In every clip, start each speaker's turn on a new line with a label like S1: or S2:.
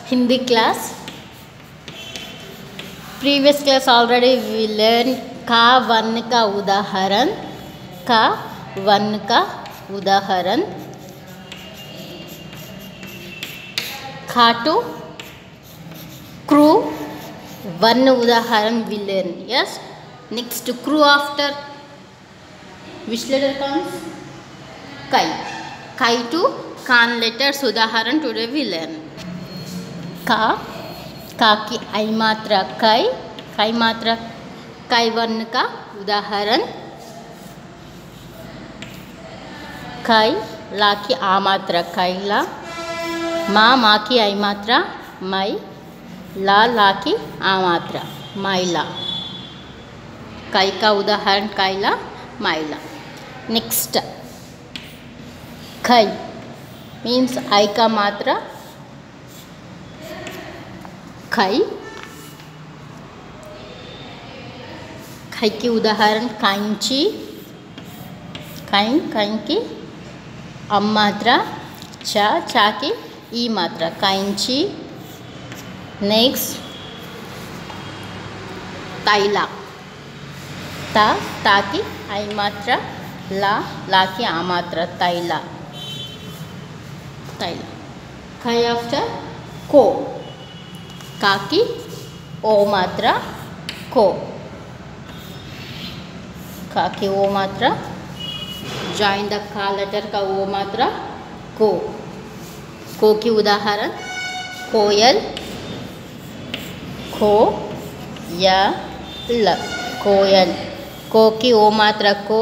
S1: Hindi class. Previous class already we learned का वर्ण का उदाहरण, का वर्ण का उदाहरण, खाटू क्रू वर्ण उदाहरण we learn. Yes. Next crew after which letter comes? Kai. Kai to can't letters उदाहरण today we learn. का की आई मात्रा कई, कई मात्रा कई वर्ण का उदाहरण, कई ला की आ मात्रा कैला, माँ की आई मात्रा मई, ला की आ मात्रा मैला, कई का उदाहरण कैला मैला. नेक्स्ट कई मीन्स आई का मात्रा कई, कई की उदाहरण कैंची, कई की अम मात्रा चा की ई मात्रा कैंची. नेक्स्ट तैला, ता की आई मात्रा, ला की आ मात्रा तैला, तैला. कई आफ्टर को, का की ओ मात्रा को, का की ओ मात्रा जॉइन द का लेटर का ओ मात्रा को की उदाहरण कोयल, को या ल, कोयल, को की ओ मात्रा को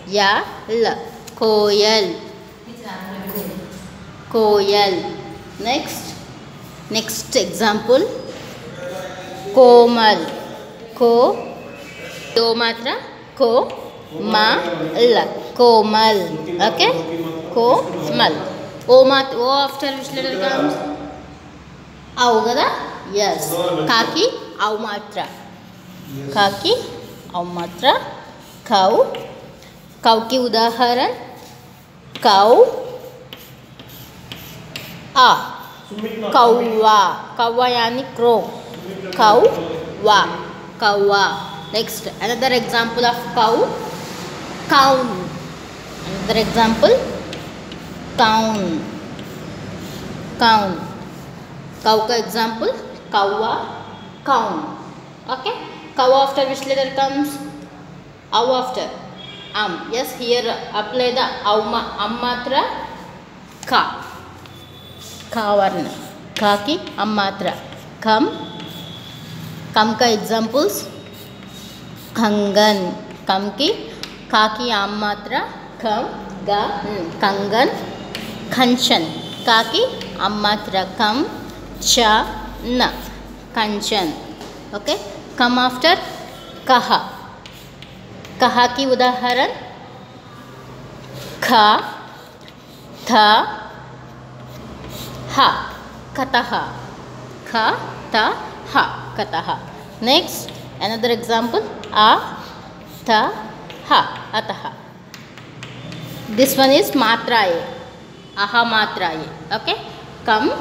S1: या ल, कोयल, कोयल. नेक्स्ट एग्जाम्पल कोमल, को दो मात्रा को मा ल, कोमल. ओके, कोमल. ओ आफ्टर विच लेटर कम्स? आउ कदा. यस. काकी आउ मात्रा, काकी आउ मात्रा कौ, कौ की उदाहरण कौ आ, कौवा, कौवा यानी क्रो, कौवा, कौवा. Next another example of cow, cown. Another example cown, cown. Cow का example कौवा, cown. Okay. Cow after which letter comes? Ow after Yes, here apply the am matra का वर्ण, का की अम मात्रा कम का एग्जाम्पल्स कंगन, कम की का की आम मात्रा कम कंगन. कंचन, का की अम मात्रा कम न, कंचन. ओके. कम आफ्टर कहा, कहा की उदाहरण खा, था, हा, कतः, खा, था, हा, कतः. Next another example a, ta, ha, atah. This one is matraye, aha matraye. Okay. Kam,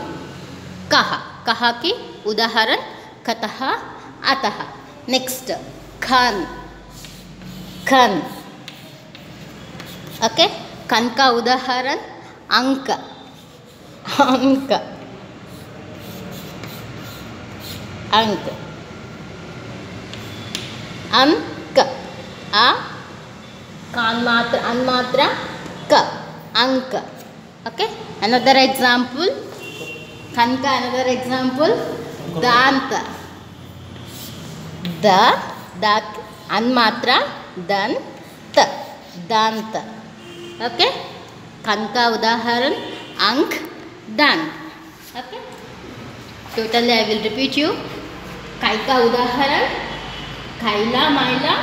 S1: kaha, kaha की उदाहरण कतः, अतः. Next खान, खन. Okay. खन का उदाहरण अंक, अंक, अंक. अंक आ कान मात्रा अन मात्रा क, अंक. ओके. अनदर एग्जाम्पल खन का अनदर एग्जाम्पल दांत, दांत अन मात्रा दंत, दांत. ओके. खन का उदाहरण अंक, दांत. Okay. Totally I will repeat you. काई का उदाहरण कैला मैला,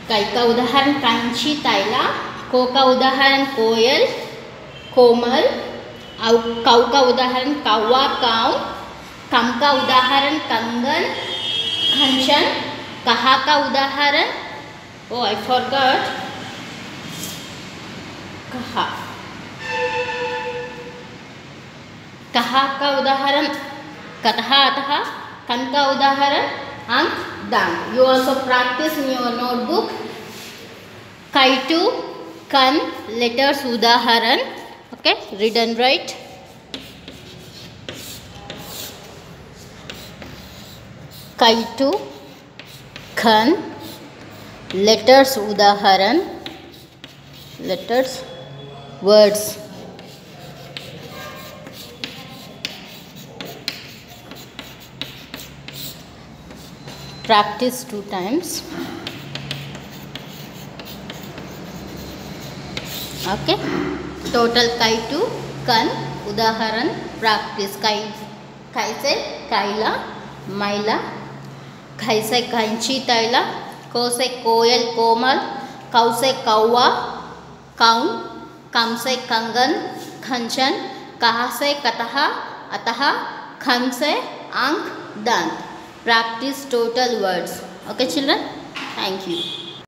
S1: कई का उदाहरण कांची तैला, को का उदाहरण कोयल कोमल, कौ का उदाहरण कौवा काऊ, कम का उदाहरण कंगन कंचन, कहा का उदाहरण ओ आई फॉरगॉट कहा, कहा का उदाहरण कतः अतः, कन का उदाहरण अंक दांत. You also practice in your notebook. Kaitu, kan, letters udaharan. Okay, read and write. Kaitu, kan, letters udaharan, letters, words. Practice 2 times. Okay, total kaitu, kan, udaharan, practice. Kai से कायला, माइला, खाई से कांची तैला, को से कोयल कोमल, कौ से कौवा काउन, कम से कंगन खंचन, कहा से कतः अतः, खन से अंक दांत. Practice total words. Okay children, thank you.